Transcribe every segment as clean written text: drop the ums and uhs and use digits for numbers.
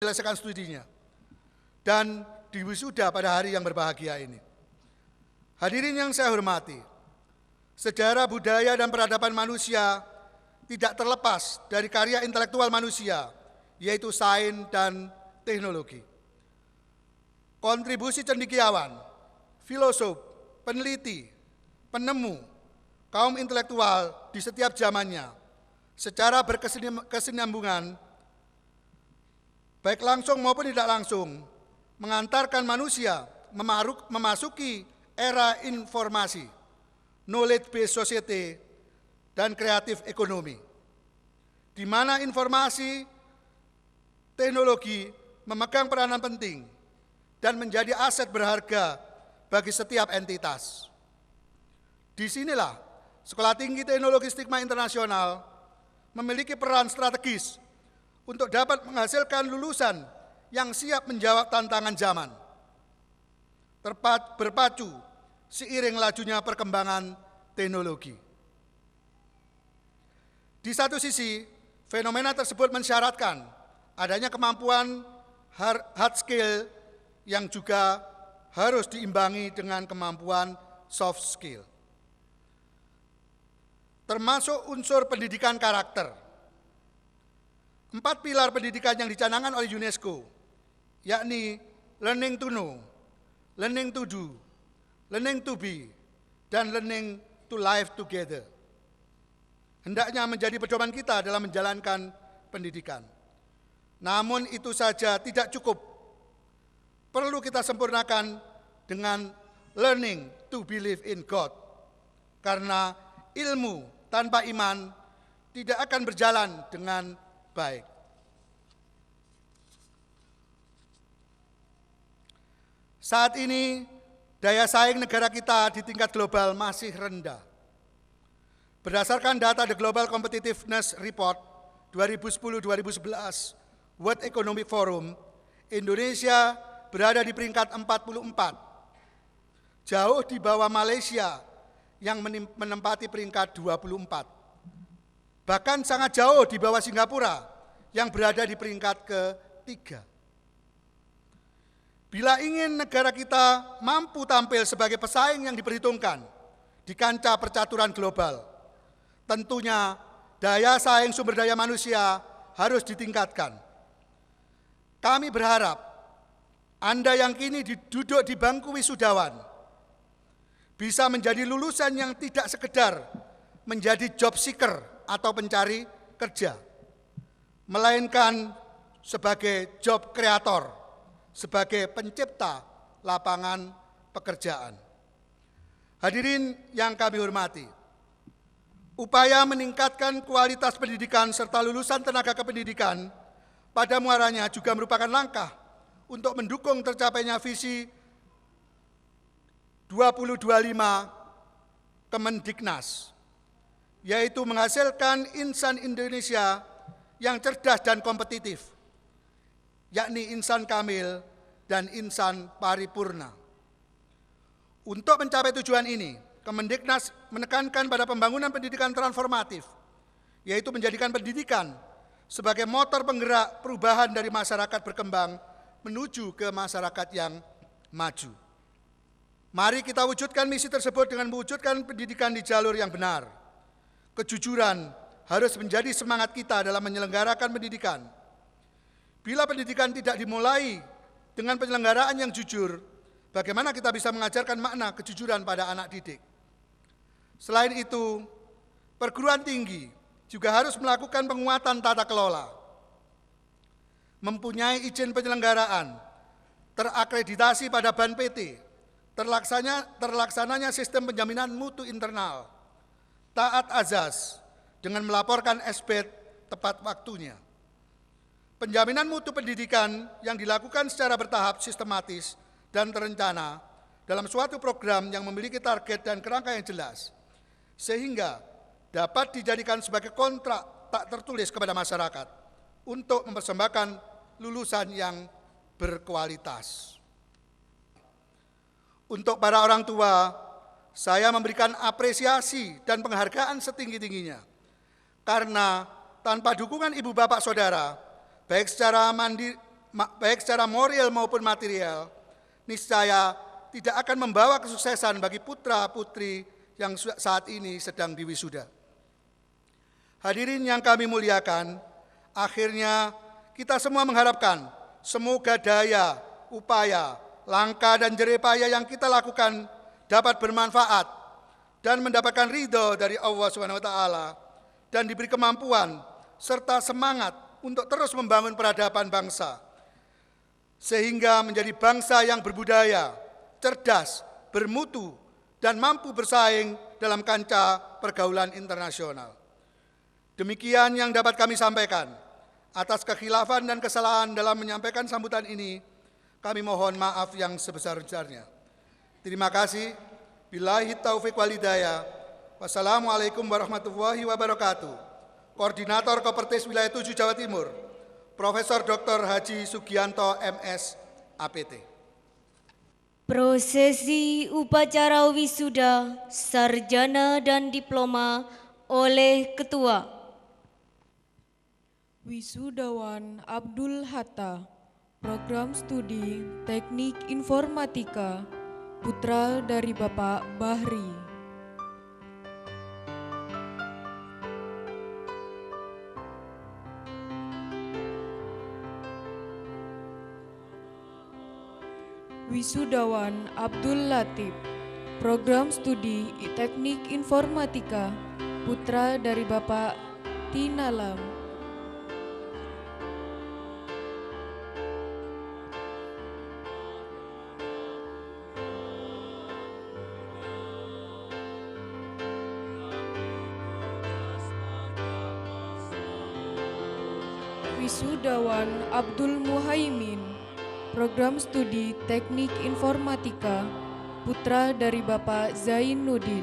menyelesaikan studinya dan diwisuda pada hari yang berbahagia ini. Hadirin yang saya hormati, sejarah budaya dan peradaban manusia tidak terlepas dari karya intelektual manusia, yaitu sains dan teknologi. Kontribusi cendekiawan, filosof, peneliti, penemu, kaum intelektual di setiap zamannya secara berkesinambungan, baik langsung maupun tidak langsung, mengantarkan manusia memasuki era informasi, knowledge-based society, dan kreatif ekonomi, di mana informasi teknologi memegang peranan penting dan menjadi aset berharga bagi setiap entitas. Disinilah Sekolah Tinggi Teknologi Stigma Internasional memiliki peran strategis untuk dapat menghasilkan lulusan yang siap menjawab tantangan zaman, berpacu seiring lajunya perkembangan teknologi. Di satu sisi, fenomena tersebut mensyaratkan adanya kemampuan hard skill yang juga harus diimbangi dengan kemampuan soft skill, termasuk unsur pendidikan karakter. 4 pilar pendidikan yang dicanangkan oleh UNESCO, yakni learning to know, learning to do, learning to be, dan learning to live together, hendaknya menjadi pedoman kita dalam menjalankan pendidikan. Namun itu saja tidak cukup. Perlu kita sempurnakan dengan learning to believe in God, karena ilmu tanpa iman tidak akan berjalan dengan baik. Saat ini, daya saing negara kita di tingkat global masih rendah. Berdasarkan data The Global Competitiveness Report 2010-2011 World Economic Forum, Indonesia berada di peringkat 44, jauh di bawah Malaysia yang menempati peringkat 24. Bahkan sangat jauh di bawah Singapura yang berada di peringkat ke-3. Bila ingin negara kita mampu tampil sebagai pesaing yang diperhitungkan di kancah percaturan global, tentunya daya saing sumber daya manusia harus ditingkatkan. Kami berharap Anda yang kini duduk di bangku wisudawan bisa menjadi lulusan yang tidak sekedar menjadi job seeker atau pencari kerja, melainkan sebagai job creator, sebagai pencipta lapangan pekerjaan. Hadirin yang kami hormati, upaya meningkatkan kualitas pendidikan serta lulusan tenaga kependidikan pada muaranya juga merupakan langkah untuk mendukung tercapainya visi 2025 Kemendiknas, yaitu menghasilkan insan Indonesia yang cerdas dan kompetitif, yakni insan kamil dan insan paripurna. Untuk mencapai tujuan ini, Kemendiknas menekankan pada pembangunan pendidikan transformatif, yaitu menjadikan pendidikan sebagai motor penggerak perubahan dari masyarakat berkembang menuju ke masyarakat yang maju. Mari kita wujudkan misi tersebut dengan mewujudkan pendidikan di jalur yang benar. Kejujuran harus menjadi semangat kita dalam menyelenggarakan pendidikan. Bila pendidikan tidak dimulai dengan penyelenggaraan yang jujur, bagaimana kita bisa mengajarkan makna kejujuran pada anak didik? Selain itu, perguruan tinggi juga harus melakukan penguatan tata kelola, mempunyai izin penyelenggaraan, terakreditasi pada BAN PT, terlaksananya sistem penjaminan mutu internal, taat azas dengan melaporkan SPT tepat waktunya. Penjaminan mutu pendidikan yang dilakukan secara bertahap, sistematis, dan terencana dalam suatu program yang memiliki target dan kerangka yang jelas, sehingga dapat dijadikan sebagai kontrak tak tertulis kepada masyarakat untuk mempersembahkan lulusan yang berkualitas. Untuk para orang tua, saya memberikan apresiasi dan penghargaan setinggi-tingginya, karena tanpa dukungan ibu bapak saudara, baik secara baik secara moral maupun material, niscaya tidak akan membawa kesuksesan bagi putra-putri yang saat ini sedang diwisuda. Hadirin yang kami muliakan, akhirnya kita semua mengharapkan semoga daya, upaya, langkah dan jeripaya yang kita lakukan dapat bermanfaat dan mendapatkan ridho dari Allah SWT dan diberi kemampuan serta semangat untuk terus membangun peradaban bangsa sehingga menjadi bangsa yang berbudaya, cerdas, bermutu, dan mampu bersaing dalam kancah pergaulan internasional. Demikian yang dapat kami sampaikan. Atas kekhilafan dan kesalahan dalam menyampaikan sambutan ini, kami mohon maaf yang sebesar-besarnya. Terima kasih. Billahi taufiq wal hidayah. Wassalamualaikum warahmatullahi wabarakatuh. Koordinator Kopertis Wilayah 7 Jawa Timur, Profesor Dr. Haji Sugianto MS, APT. Prosesi upacara wisuda, sarjana dan diploma oleh Ketua. Wisudawan Abdul Hatta, Program Studi Teknik Informatika, putra dari Bapak Bahri. Wisudawan Abdul Latif, Program Studi Teknik Informatika, putra dari Bapak Tinalam. Wisudawan Abdul Muhaimin, Program Studi Teknik Informatika, putra dari Bapak Zainuddin.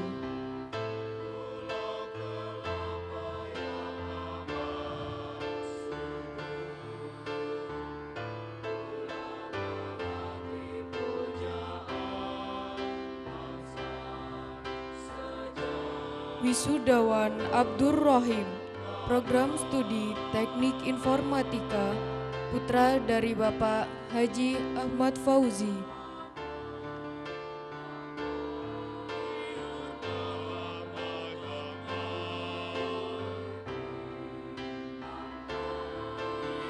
Wisudawan Abdur Rohim, Program Studi Teknik Informatika, putra dari Bapak Haji Ahmad Fauzi.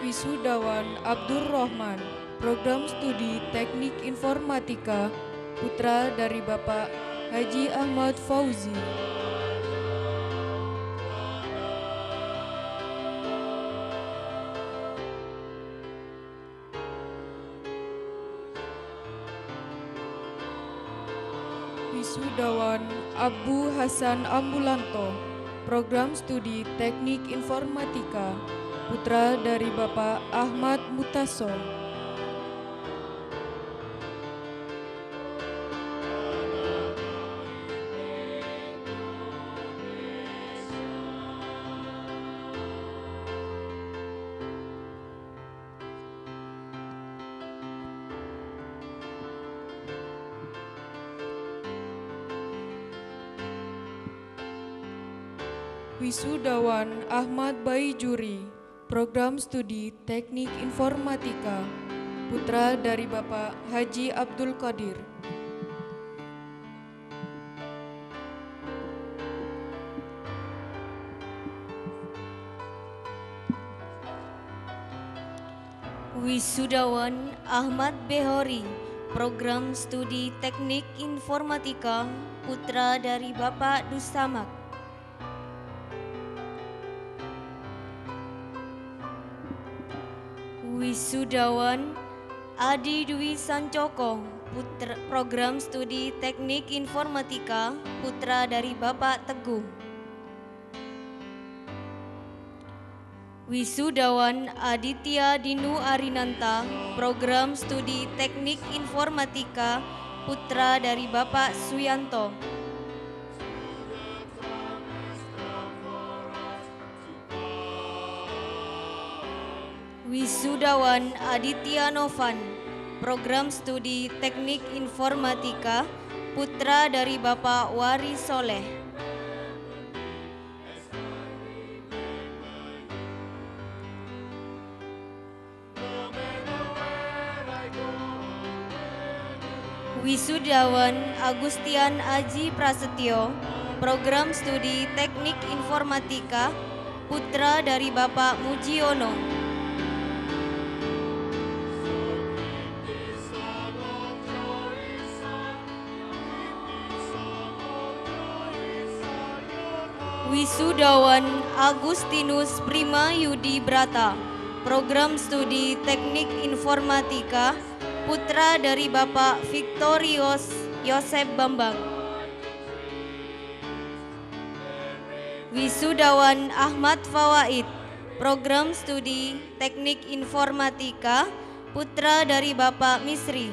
Wisudawan Abdur Rahman, Program Studi Teknik Informatika, putra dari Bapak Haji Ahmad Fauzi. Wisudawan Abu Hasan Ambulanto, Program Studi Teknik Informatika, putra dari Bapak Ahmad Mutaso. Wisudawan Ahmad Baijuri, Program Studi Teknik Informatika, putra dari Bapak Haji Abdul Qadir. Wisudawan Ahmad Behori, Program Studi Teknik Informatika, putra dari Bapak Dustamak. Wisudawan Adi Dwi Sancoko, Program Studi Teknik Informatika, putra dari Bapak Teguh. Wisudawan Aditya Dinu Arinanta, Program Studi Teknik Informatika, putra dari Bapak Suyanto. Wisudawan Aditya Novan, Program Studi Teknik Informatika, putra dari Bapak Wari Soleh. Wisudawan Agustian Aji Prasetyo, program studi Teknik Informatika, putra dari Bapak Mujiono. Wisudawan Agustinus Prima Yudi Brata, program studi Teknik Informatika, putra dari Bapak Victorius Yosep Bambang. Wisudawan Ahmad Fawaid, program studi Teknik Informatika, putra dari Bapak Misri.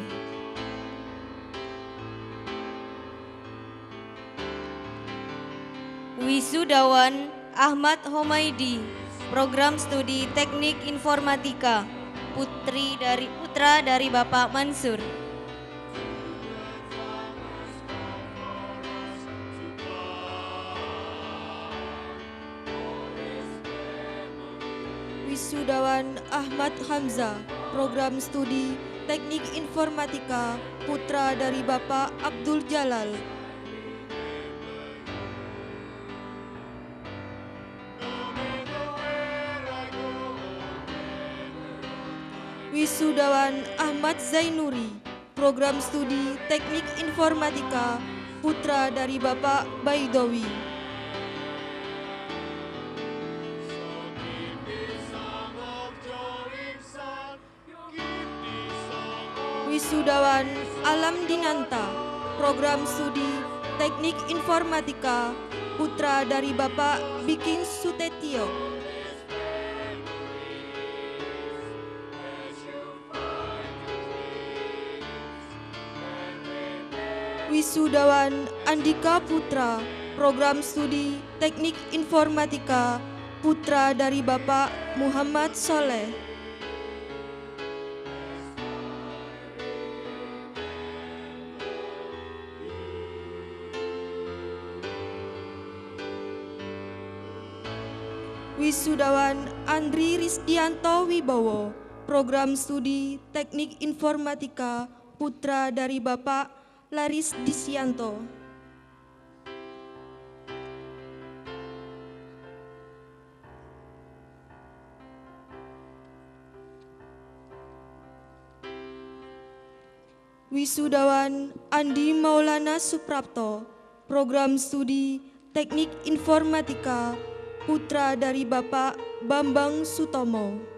Wisudawan Ahmad Homaidi, program studi Teknik Informatika, putra dari Bapak Mansur. Wisudawan Ahmad Hamzah, program studi Teknik Informatika, putra dari Bapak Abdul Jalal. Wisudawan Ahmad Zainuri, program studi Teknik Informatika, putra dari Bapak Baidowi. Wisudawan Alam Dinanta, program studi Teknik Informatika, putra dari Bapak Bikin Sutetio. Wisudawan Andika Putra, program studi Teknik Informatika, putra dari Bapak Muhammad Soleh. Wisudawan Andri Risdianto Wibowo, program studi Teknik Informatika, putra dari Bapak Laris Disianto. Wisudawan Andi Maulana Suprapto, program studi Teknik Informatika, putra dari Bapak Bambang Sutomo.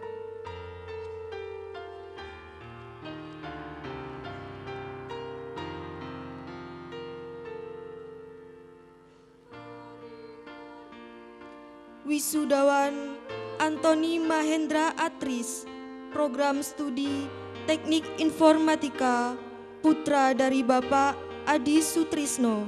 Wisudawan Antoni Mahendra Atris, program studi Teknik Informatika, putra dari Bapak Adi Sutrisno.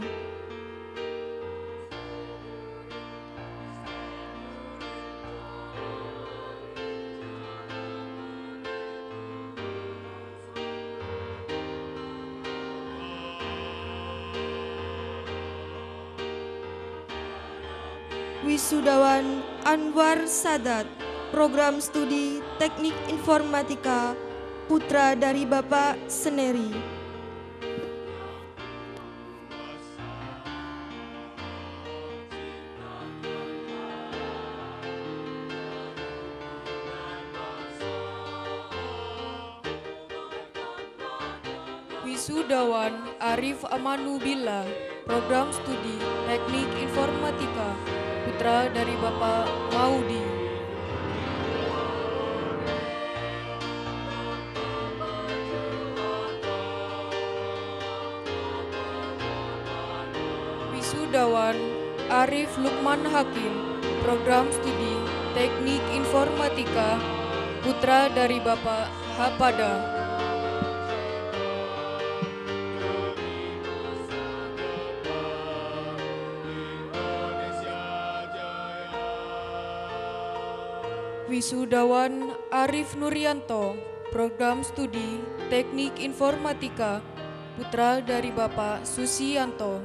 Wisudawan Anwar Sadat, program studi Teknik Informatika, putra dari Bapak Seneri. Wisudawan Arif Amanubila, program studi Teknik Informatika, putra dari Bapak Maudi. Wisudawan Arif Lukman Hakim, program studi Teknik Informatika, putra dari Bapak Hapada. Wisudawan Arif Nuryanto, program studi Teknik Informatika, putra dari Bapak Susianto.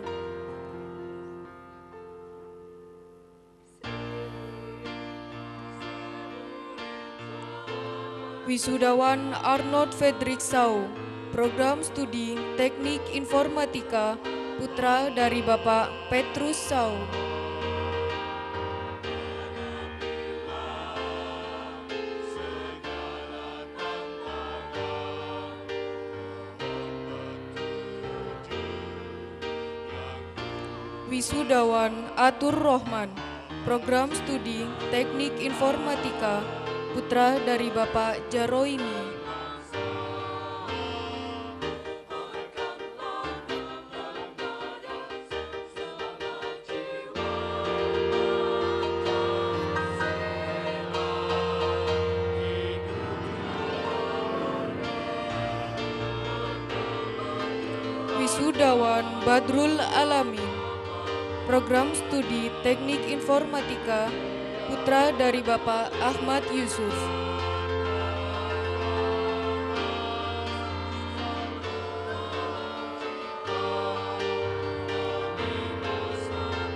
Wisudawan Arnold Frederick Sau, Program Studi Teknik Informatika, putra dari Bapak Petrus Sau. Wisudawan Atur Rohman, Program Studi Teknik Informatika, putra dari Bapak Jaroimi. Wisudawan Badrul Alamin, Program Studi Teknik Informatika, putra dari Bapak Ahmad Yusuf.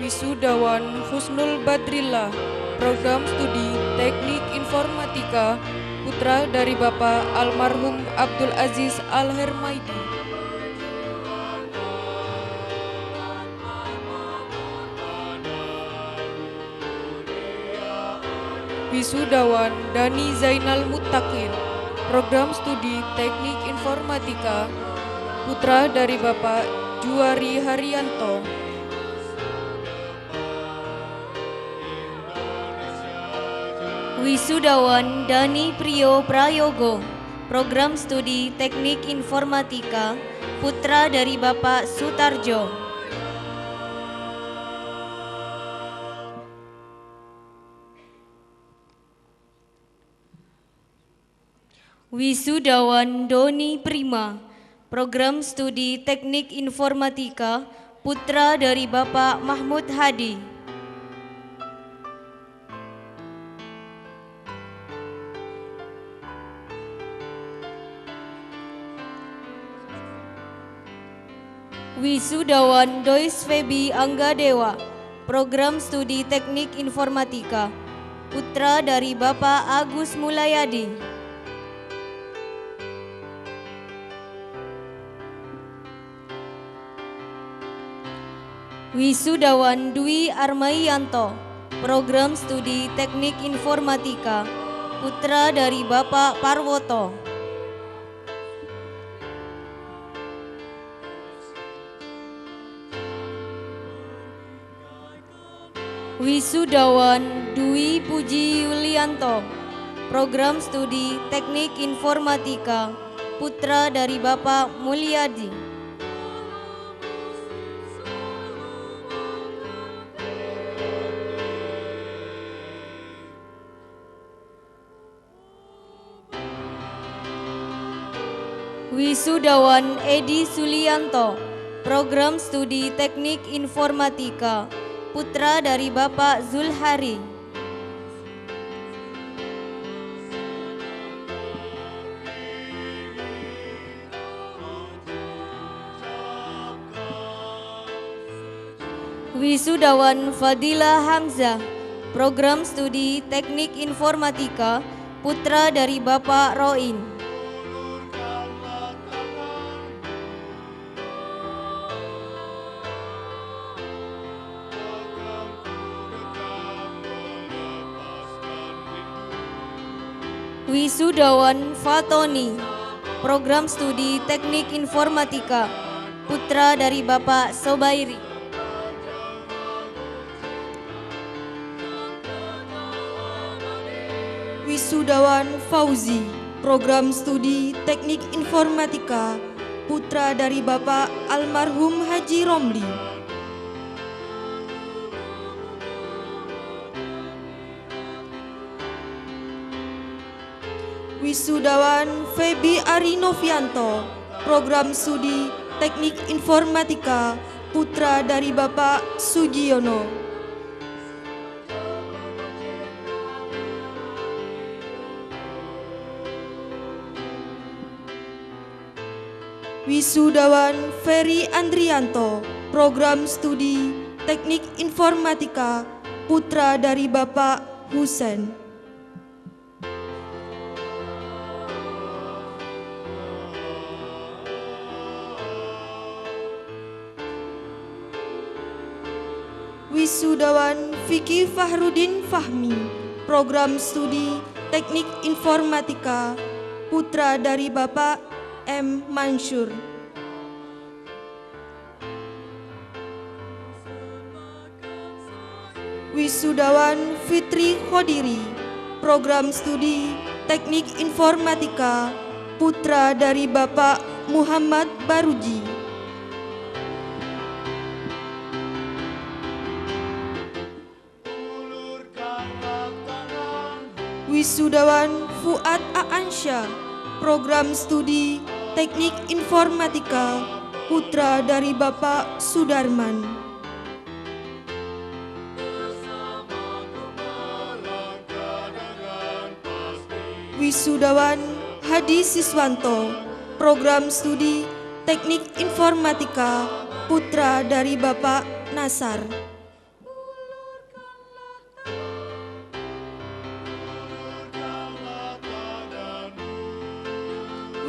Wisudawan Husnul Badrillah, Program Studi Teknik Informatika, putra dari Bapak almarhum Abdul Aziz Al-Hermaidi. Wisudawan Dani Zainal Muttaqin, Program Studi Teknik Informatika, putra dari Bapak Juwari Haryanto. Wisudawan Dani Priyo Prayogo, Program Studi Teknik Informatika, putra dari Bapak Sutarjo. Wisudawan Doni Prima, Program Studi Teknik Informatika, putra dari Bapak Mahmud Hadi. Wisudawan Dois Febi Anggadewa, Program Studi Teknik Informatika, putra dari Bapak Agus Mulayadi. Wisudawan Dwi Armaiyanto, Program Studi Teknik Informatika, putra dari Bapak Parwoto. Wisudawan Dwi Puji Yulianto, Program Studi Teknik Informatika, putra dari Bapak Mulyadi. Wisudawan Edi Sulianto, Program Studi Teknik Informatika, putra dari Bapak Zulhari. Wisudawan Fadila Hamzah, Program Studi Teknik Informatika, putra dari Bapak Roin. Wisudawan Fatoni, Program Studi Teknik Informatika, putra dari Bapak Sobairi. Wisudawan Fauzi, Program Studi Teknik Informatika, putra dari Bapak almarhum Haji Romli. Wisudawan Febi Arinovianto, Program Studi Teknik Informatika, putra dari Bapak Sugiono. Wisudawan Ferry Andrianto, Program Studi Teknik Informatika, putra dari Bapak Husen. Wisudawan Vicky Fahrudin Fahmi, program studi Teknik Informatika, putra dari Bapak M. Mansur. Wisudawan Fitri Khodiri, program studi Teknik Informatika, putra dari Bapak Muhammad Baruji. Wisudawan Fuad Aansyah, program studi Teknik Informatika, putra dari Bapak Sudarman. Wisudawan Hadi Siswanto, program studi Teknik Informatika, putra dari Bapak Nasar.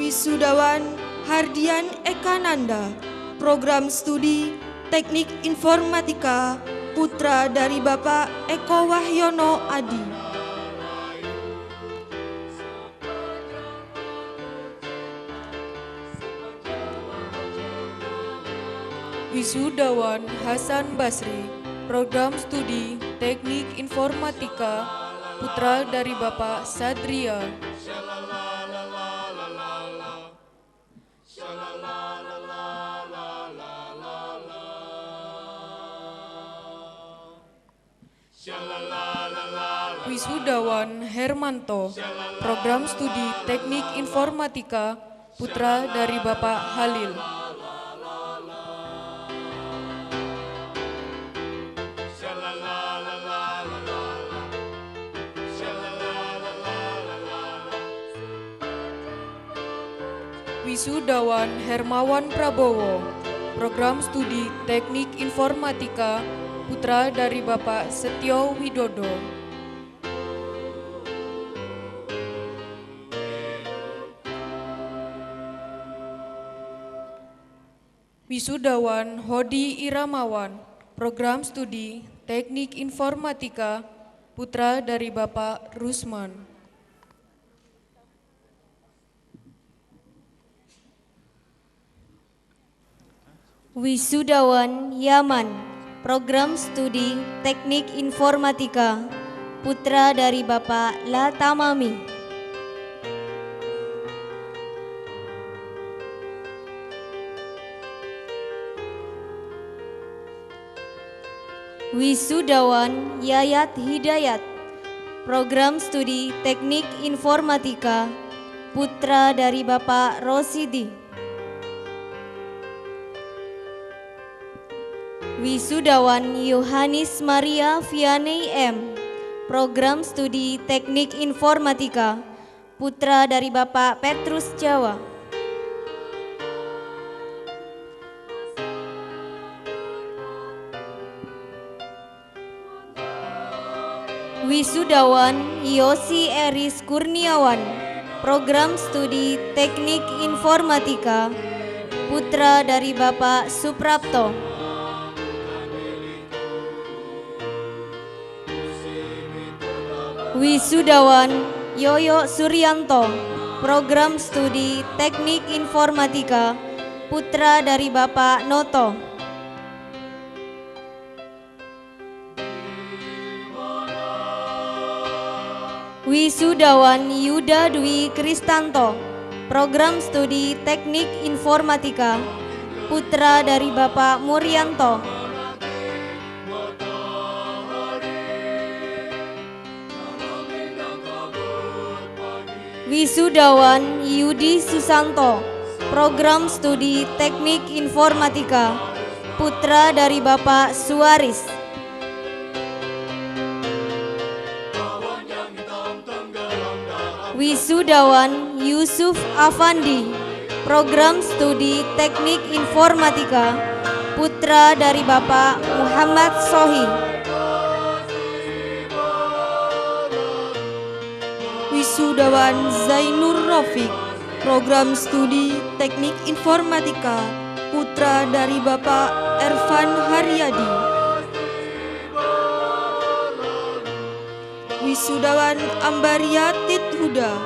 Wisudawan Hardian Ekananda, program studi Teknik Informatika, putra dari Bapak Eko Wahyono Adi. Wisudawan Hasan Basri, program studi Teknik Informatika, putra dari Bapak Satria. Wisudawan Hermanto, program studi Teknik Informatika, putra dari Bapak Halil. Wisudawan Hermawan Prabowo, program studi Teknik Informatika, putra dari Bapak Setio Widodo. Wisudawan Hodi Iramawan, program studi Teknik Informatika, putra dari Bapak Rusman. Wisudawan Yaman, program studi Teknik Informatika, putra dari Bapak Latamami. Wisudawan Yayat Hidayat, program studi Teknik Informatika, putra dari Bapak Rosidi. Wisudawan Yohanis Maria Vianney M, program studi Teknik Informatika, putra dari Bapak Petrus Jawa. Wisudawan Yosi Eris Kurniawan, program studi Teknik Informatika, putra dari Bapak Suprapto. Wisudawan Yoyo Suryanto, program studi Teknik Informatika, putra dari Bapak Noto. Wisudawan Yuda Dwi Kristanto, program studi Teknik Informatika, putra dari Bapak Muryanto. Wisudawan Yudi Susanto, program studi Teknik Informatika, putra dari Bapak Suwaris. Wisudawan Yusuf Afandi, program studi Teknik Informatika, putra dari Bapak Muhammad Sohi. Wisudawan Zainur Rafiq, program studi Teknik Informatika, putra dari Bapak Ervan Haryadi. Wisudawan Ambaria Tithuda,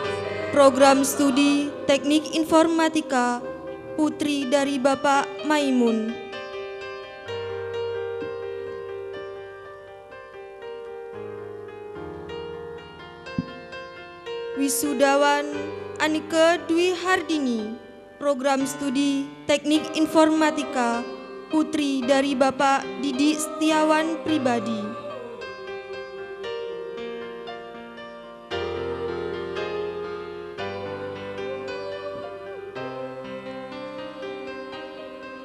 program studi Teknik Informatika, putri dari Bapak Maimun. Wisudawan Anike Dwi Hardini, program studi Teknik Informatika, putri dari Bapak Didi Setiawan Pribadi.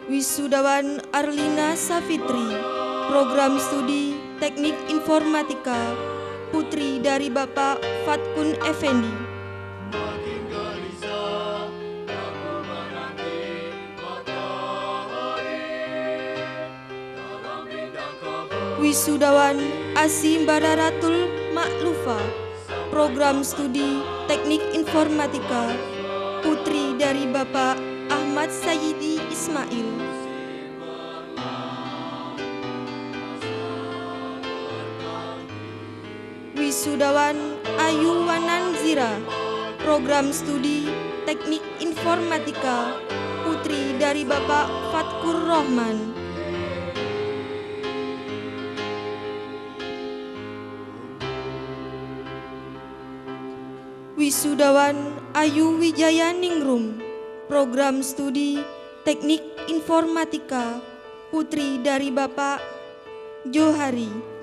Wisudawan Arlina Safitri, program studi Teknik Informatika, putri dari Bapak Fatkun Effendi. Wisudawan Asi Bararatul Maklufa, program studi Teknik Informatika, putri dari Bapak Ahmad Sayyidi Ismail. Wisudawan Ayu Wananzira, program studi Teknik Informatika, putri dari Bapak Fatkur Rohman. Wisudawan Ayu Wijaya Ningrum, program studi Teknik Informatika, putri dari Bapak Johari.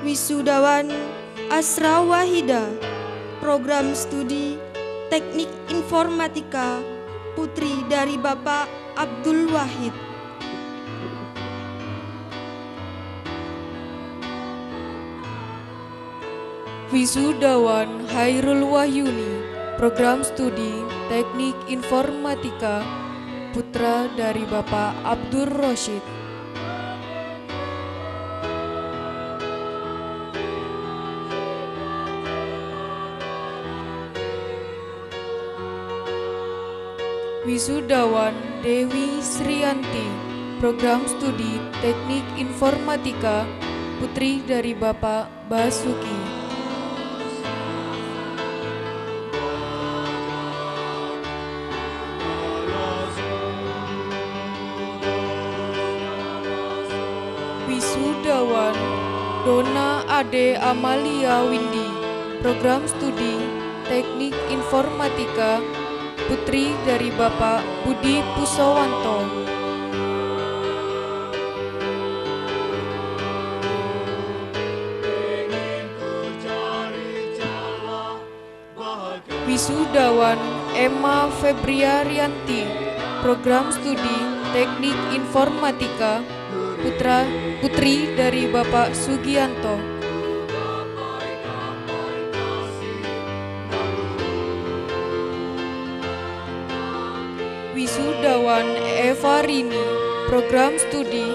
Wisudawan Asra Wahida, program studi Teknik Informatika, putri dari Bapak Abdul Wahid. Wisudawan Hairul Wahyuni, program studi Teknik Informatika, putra dari Bapak Abdur Rosyid. Wisudawan Dewi Srianti, program studi Teknik Informatika, putri dari Bapak Basuki. Wisudawan Dona Ade Amalia Windy, program studi Teknik Informatika, putri dari Bapak Budi Pusowanto. Wisudawan Emma Febriarianti, program studi Teknik Informatika, putri dari Bapak Sugianto. Wisudawan Eva Rini, program studi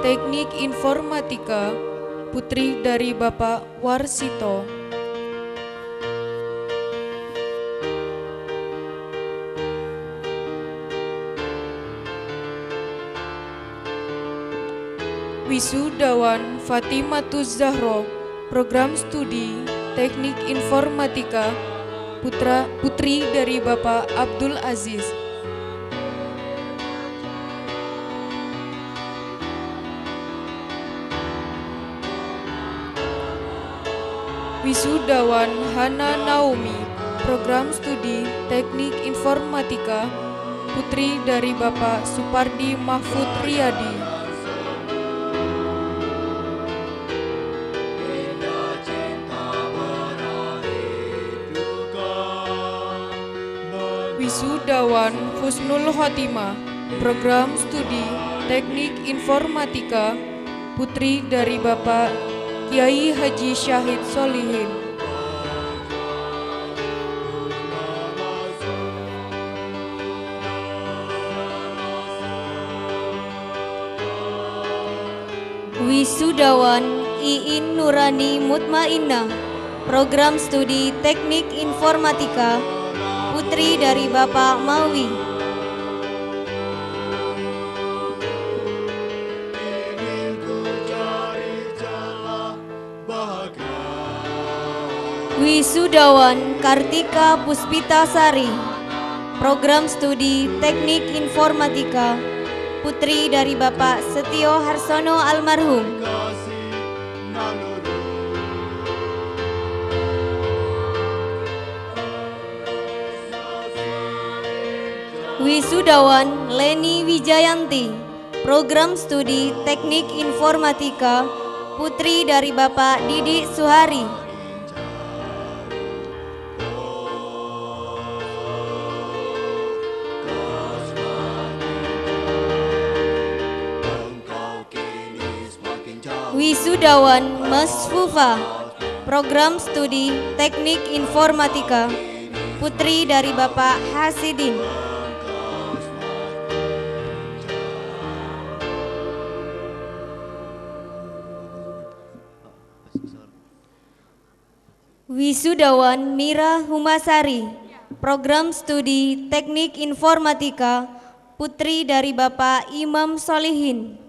Teknik Informatika, putri dari Bapak Warsito. Wisudawan Fatimatuz Zahro, program studi Teknik Informatika, putri dari Bapak Abdul Aziz. Wisudawan Hana Naomi, program studi Teknik Informatika, putri dari Bapak Supardi Mahfud Riyadi. Wisudawan Husnul Khotimah, program studi Teknik Informatika, putri dari Bapak Kiai Haji Syahid Solihin. Wisudawan Iin Nurani Mutmainnah, program studi Teknik Informatika, putri dari Bapak Mawi. Wisudawan Kartika Puspitasari, program studi Teknik Informatika, putri dari Bapak Setio Harsono almarhum. Wisudawan Leni Wijayanti, program studi Teknik Informatika, putri dari Bapak Didi Suhari. Wisudawan Masfufa, program studi Teknik Informatika, putri dari Bapak Hasidin. Wisudawan Mira Humasari, program studi Teknik Informatika, putri dari Bapak Imam Solihin.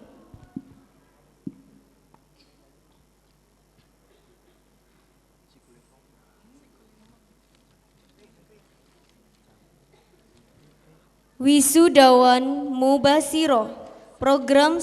Wisudawan Mubasiro, program